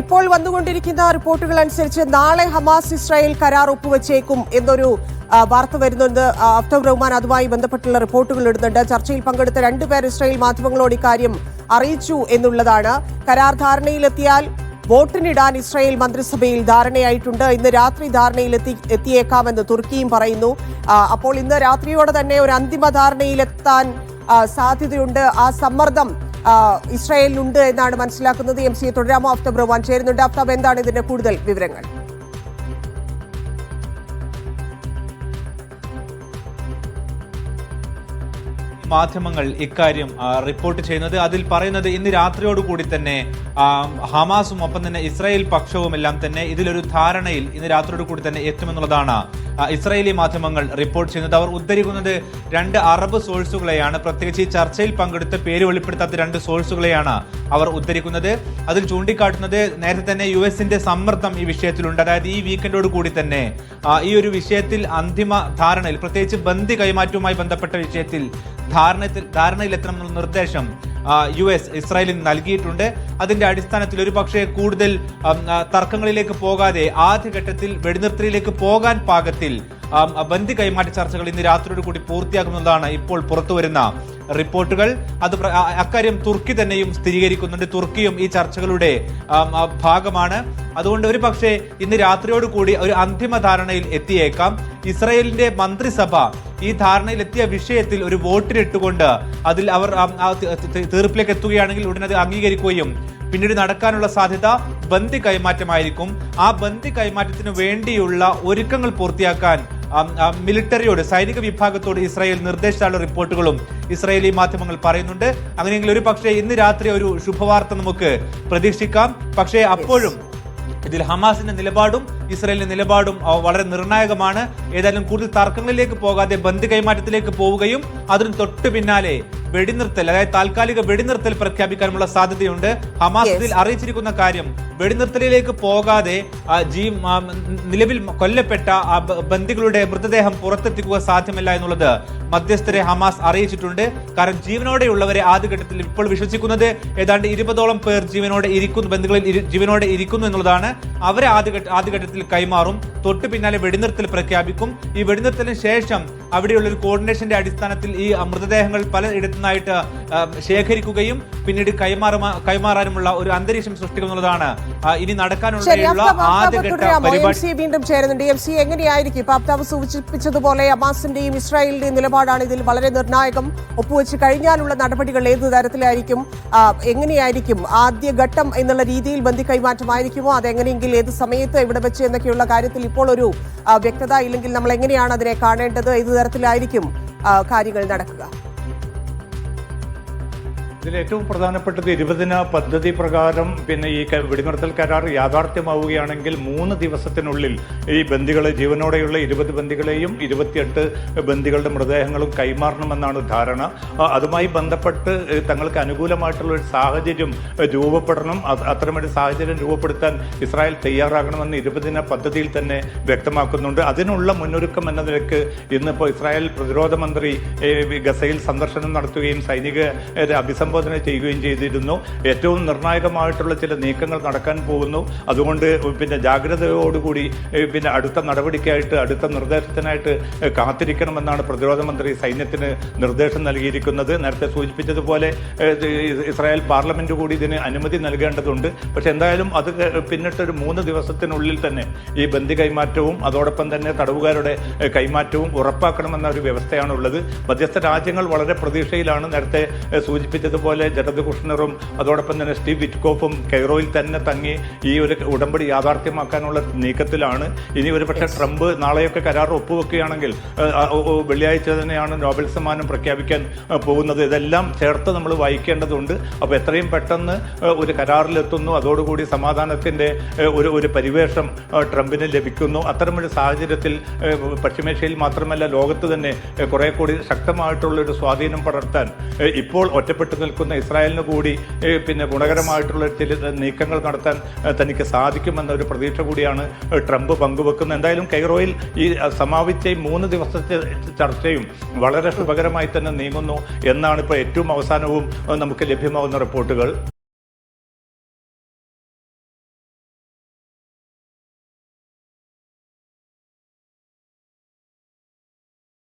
ഇപ്പോൾ വന്നുകൊണ്ടിരിക്കുന്ന റിപ്പോർട്ടുകൾ അനുസരിച്ച് നാളെ ഹമാസ് ഇസ്രായേൽ കരാർ ഒപ്പുവെച്ചേക്കും എന്നൊരു വാർത്ത വരുന്നുണ്ട്. അഫ്താബ് റഹ്മാൻ അതുമായി ബന്ധപ്പെട്ടുള്ള റിപ്പോർട്ടുകൾ ഇടുന്നുണ്ട്. ചർച്ചയിൽ പങ്കെടുത്ത രണ്ടുപേർ ഇസ്രായേൽ മാധ്യമങ്ങളോട് ഇക്കാര്യം അറിയിച്ചു എന്നുള്ളതാണ്. കരാർ ധാരണയിലെത്തിയാൽ വോട്ടിനിടാൻ ഇസ്രായേൽ മന്ത്രിസഭയിൽ ധാരണയായിട്ടുണ്ട്. ഇന്ന് രാത്രി ധാരണയിൽ എത്തിയേക്കാമെന്ന് തുർക്കിയും പറയുന്നു. അപ്പോൾ ഇന്ന് രാത്രിയോടെ തന്നെ ഒരു അന്തിമ ധാരണയിലെത്താൻ സാധ്യതയുണ്ട്. ആ സമ്മർദ്ദം ഇസ്രായേലിനുണ്ട് എന്നാണ് മനസ്സിലാക്കുന്നത്. എം സിയെ തുടരാമോ? അഫ്താബ് റഹ്മാൻ ചേരുന്നുണ്ട്. അഫ്താബ്, എന്താണ് ഇതിന്റെ കൂടുതൽ വിവരങ്ങൾ? മാധ്യമങ്ങൾ ഇക്കാര്യം റിപ്പോർട്ട് ചെയ്യുന്നത്. അതിൽ പറയുന്നത് ഇന്ന് രാത്രിയോടുകൂടി തന്നെ ഹമാസും ഒപ്പം തന്നെ ഇസ്രായേൽ പക്ഷവും എല്ലാം തന്നെ ഇതിലൊരു ധാരണയിൽ ഇന്ന് രാത്രിയോടുകൂടി തന്നെ എത്തുമെന്നുള്ളതാണ് ഇസ്രായേലി മാധ്യമങ്ങൾ റിപ്പോർട്ട് ചെയ്യുന്നത്. അവർ ഉദ്ധരിക്കുന്നത് രണ്ട് അറബ് സോഴ്സുകളെയാണ്, പ്രത്യേകിച്ച് ഈ ചർച്ചയിൽ പങ്കെടുത്ത പേര് വെളിപ്പെടുത്താത്ത രണ്ട് സോഴ്സുകളെയാണ് അവർ ഉദ്ധരിക്കുന്നത്. അതിൽ ചൂണ്ടിക്കാട്ടുന്നത് നേരത്തെ തന്നെ യുഎസിന്റെ സമ്മർദ്ദം ഈ വിഷയത്തിലുണ്ട്. അതായത് ഈ വീക്കെൻഡോട് കൂടി തന്നെ ഈ ഒരു വിഷയത്തിൽ അന്തിമ ധാരണയിൽ, പ്രത്യേകിച്ച് ബന്ദി കൈമാറ്റവുമായി ബന്ധപ്പെട്ട വിഷയത്തിൽ ധാരണയിലെത്തണമെന്നുള്ള നിർദ്ദേശം യുഎസ് ഇസ്രായേലിന് നൽകിയിട്ടുണ്ട്. അതിന്റെ അടിസ്ഥാനത്തിൽ ഒരു പക്ഷേ കൂടുതൽ തർക്കങ്ങളിലേക്ക് പോകാതെ ആദ്യഘട്ടത്തിൽ വെടിനിർത്തലിലേക്ക് പോകാൻ പാകത്തിൽ ബന്ദി കൈമാറ്റ ചർച്ചകൾ ഇന്ന് രാത്രിയോട് കൂടി പൂർത്തിയാകുന്നതാണ് ഇപ്പോൾ പുറത്തുവരുന്ന റിപ്പോർട്ടുകൾ. അത് അക്കാര്യം തുർക്കി തന്നെയും സ്ഥിരീകരിക്കുന്നുണ്ട്. തുർക്കിയും ഈ ചർച്ചകളുടെ ഭാഗമാണ്. അതുകൊണ്ട് ഒരു പക്ഷേ ഇന്ന് രാത്രിയോട് കൂടി ഒരു അന്തിമ ധാരണയിൽ എത്തിയേക്കാം. ഇസ്രായേലിന്റെ മന്ത്രിസഭ ഈ ധാരണയിൽ എത്തിയ വിഷയത്തിൽ ഒരു വോട്ടിനിട്ടുകൊണ്ട് അതിൽ അവർ തീർപ്പിലേക്ക് എത്തുകയാണെങ്കിൽ ഉടനെ അത് അംഗീകരിക്കുകയും പിന്നീട് നടക്കാനുള്ള സാധ്യത ബന്ദി കൈമാറ്റമായിരിക്കും. ആ ബന്ദി കൈമാറ്റത്തിന് വേണ്ടിയുള്ള ഒരുക്കങ്ങൾ പൂർത്തിയാക്കാൻ മിലിറ്ററിയോട്, സൈനിക വിഭാഗത്തോട് ഇസ്രായേൽ നിർദ്ദേശിച്ചാലുള്ള റിപ്പോർട്ടുകളും ഇസ്രായേലി മാധ്യമങ്ങൾ പറയുന്നുണ്ട്. അങ്ങനെയെങ്കിൽ ഒരു പക്ഷേ ഇന്ന് രാത്രി ഒരു ശുഭവാർത്ത നമുക്ക് പ്രതീക്ഷിക്കാം. പക്ഷേ അപ്പോഴും ഇതിൽ ഹമാസിന്റെ നിലപാടും ഇസ്രായേലിന്റെ നിലപാടും വളരെ നിർണായകമാണ്. ഏതായാലും കൂടുതൽ തർക്കങ്ങളിലേക്ക് പോകാതെ ബന്ദി കൈമാറ്റത്തിലേക്ക് പോവുകയും അതിന് തൊട്ടു പിന്നാലെ വെടിനിർത്തൽ, അതായത് താൽക്കാലിക വെടിനിർത്തൽ പ്രഖ്യാപിക്കാനുള്ള സാധ്യതയുണ്ട്. ഹമാസ് ഇതിൽ അറിയിച്ചിരിക്കുന്ന കാര്യം വെടിനിർത്തലിലേക്ക് പോകാതെ നിലവിൽ കൊല്ലപ്പെട്ട ബന്ദികളുടെ മൃതദേഹം പുറത്തെത്തിക്കുക സാധ്യമല്ല എന്നുള്ളത് മധ്യസ്ഥരെ ഹമാസ് അറിയിച്ചിട്ടുണ്ട്. കാരണം ജീവനോടെയുള്ളവരെ ആദ്യഘട്ടത്തിൽ ഇപ്പോൾ വിശ്വസിക്കുന്നത് ഏതാണ്ട് 20ഓളം പേർ ബന്ദികളിൽ ജീവനോടെ ഇരിക്കുന്നു എന്നുള്ളതാണ്. അവരെ ആദ്യഘട്ടത്തിൽ കൈമാറും. തൊട്ടു പിന്നാലെ വെടിനിർത്തൽ പ്രഖ്യാപിക്കും. ഈ വെടിനിർത്തലിന് ശേഷം അവിടെയുള്ള ഒരു കോർഡിനേഷന്റെ അടിസ്ഥാനത്തിൽ ഈ മൃതദേഹങ്ങൾ പലയിടത്തുനിന്നായിട്ട് ശേഖരിക്കുകയും പിന്നീട് കൈമാറാനുമുള്ള ഒരു അന്തരീക്ഷം സൃഷ്ടിക്കുന്നുള്ളതാണ് ഇനി നടക്കാനുള്ള ആദ്യഘട്ട പരിപാടി. വീണ്ടും ചേരുന്നുണ്ട്. എം സി, എങ്ങനെയായിരിക്കും ഇപ്പൊ അഫ്താബ് സൂചിപ്പിച്ചതുപോലെ ഹമാസിന്റെയും ഇസ്രായേലിന്റെയും നിലപാടാണ് ഇതിൽ വളരെ നിർണായകം. ഒപ്പുവെച്ച് കഴിഞ്ഞാലുള്ള നടപടികൾ ഏത് തരത്തിലായിരിക്കും? എങ്ങനെയായിരിക്കും ആദ്യഘട്ടം എന്നുള്ള രീതിയിൽ ബന്ദി കൈമാറ്റമായിരിക്കുമോ? അതെങ്ങനെയെങ്കിൽ ഏത് സമയത്ത് എവിടെ വെച്ച് എന്നൊക്കെയുള്ള കാര്യത്തിൽ ഇപ്പോൾ ഒരു വ്യക്തത ഇല്ലെങ്കിൽ നമ്മൾ എങ്ങനെയാണ് അതിനെ കാണേണ്ടത്? ഏത് തരത്തിലായിരിക്കും കാര്യങ്ങൾ നടക്കുക? ഇതിൽ ഏറ്റവും പ്രധാനപ്പെട്ടത് 20 ദിന പദ്ധതി പ്രകാരം പിന്നെ ഈ വെടിനിർത്തൽ കരാർ യാഥാർത്ഥ്യമാവുകയാണെങ്കിൽ 3 ദിവസത്തിനുള്ളിൽ ഈ ബന്ദികളെ, ജീവനോടെയുള്ള 20 ബന്ദികളെയും 28 ബന്ദികളുടെ മൃതദേഹങ്ങളും കൈമാറണമെന്നാണ് ധാരണ. അതുമായി ബന്ധപ്പെട്ട് തങ്ങൾക്ക് അനുകൂലമായിട്ടുള്ള ഒരു സാഹചര്യം രൂപപ്പെടണം. അത്തരമൊരു സാഹചര്യം രൂപപ്പെടുത്താൻ ഇസ്രായേൽ തയ്യാറാകണമെന്ന് 20 ദിന പദ്ധതിയിൽ തന്നെ വ്യക്തമാക്കുന്നുണ്ട്. അതിനുള്ള മുന്നൊരുക്കം എന്ന നിലയ്ക്ക് ഇന്നിപ്പോൾ ഇസ്രായേൽ പ്രതിരോധ മന്ത്രി ഗസയിൽ സന്ദർശനം നടത്തുകയും സൈനികരെ അഭിസംബോധന ചെയ്യുകയും ചെയ്തിരുന്നു. ഏറ്റവും നിർണായകമായിട്ടുള്ള ചില നീക്കങ്ങൾ നടക്കാൻ പോകുന്നു. അതുകൊണ്ട് പിന്നെ ജാഗ്രതയോടുകൂടി പിന്നെ അടുത്ത നടപടിക്കായിട്ട്, അടുത്ത നിർദ്ദേശത്തിനായിട്ട് കാത്തിരിക്കണമെന്നാണ് പ്രതിരോധ മന്ത്രി സൈന്യത്തിന് നിർദ്ദേശം നൽകിയിരിക്കുന്നത്. നേരത്തെ സൂചിപ്പിച്ചതുപോലെ ഇസ്രായേൽ പാർലമെന്റ് കൂടി ഇതിന് അനുമതി നൽകേണ്ടതുണ്ട്. പക്ഷെ എന്തായാലും അത് പിന്നിട്ടൊരു 3 ദിവസത്തിനുള്ളിൽ തന്നെ ഈ ബന്ദി കൈമാറ്റവും അതോടൊപ്പം തന്നെ തടവുകാരുടെ കൈമാറ്റവും ഉറപ്പാക്കണമെന്ന ഒരു വ്യവസ്ഥയാണുള്ളത്. മധ്യസ്ഥ രാജ്യങ്ങൾ വളരെ പ്രതീക്ഷയിലാണ്. നേരത്തെ സൂചിപ്പിച്ചതുപോലെ ജരദ് കുഷ്ണറും അതോടൊപ്പം തന്നെ സ്റ്റീവ് വിറ്റ്കോഫും കെയ്റോയിൽ തന്നെ തങ്ങി ഈ ഒരു ഉടമ്പടി യാഥാർത്ഥ്യമാക്കാനുള്ള നീക്കത്തിലാണ്. ഇനി ഒരുപക്ഷെ ട്രംപ് നാളെയൊക്കെ കരാർ ഒപ്പുവെക്കുകയാണെങ്കിൽ വെള്ളിയാഴ്ച തന്നെയാണ് നോബൽ സമ്മാനം പ്രഖ്യാപിക്കാൻ പോകുന്നത്. ഇതെല്ലാം ചേർത്ത് നമ്മൾ വായിക്കേണ്ടതുണ്ട്. അപ്പോൾ എത്രയും പെട്ടെന്ന് ഒരു കരാറിലെത്തുന്നു, അതോടുകൂടി സമാധാനത്തിൻ്റെ ഒരു പരിവേഷം ട്രംപിന് ലഭിക്കുന്നു. അത്തരമൊരു സാഹചര്യത്തിൽ പശ്ചിമേഷ്യയിൽ മാത്രമല്ല ലോകത്ത് തന്നെ കുറെ കൂടി ശക്തമായിട്ടുള്ളൊരു സ്വാധീനം പടർത്താൻ ഇപ്പോൾ ഒറ്റപ്പെട്ടു നിൽക്കുന്ന ഇസ്രായേലിന് കൂടി പിന്നെ ഗുണകരമായിട്ടുള്ള ചില നീക്കങ്ങൾ നടത്താൻ തനിക്ക് സാധിക്കുമെന്ന ഒരു പ്രതീക്ഷ കൂടിയാണ് ട്രംപ് പങ്കുവെക്കുന്നത്. എന്തായാലും കൈറോയിൽ ഈ സമാപിച്ച 3 ദിവസത്തെ ചർച്ചയും വളരെ ശുഭകരമായി തന്നെ നീങ്ങുന്നു എന്നാണ് ഇപ്പോൾ ഏറ്റവും അവസാനവും നമുക്ക് ലഭ്യമാകുന്ന റിപ്പോർട്ടുകൾ.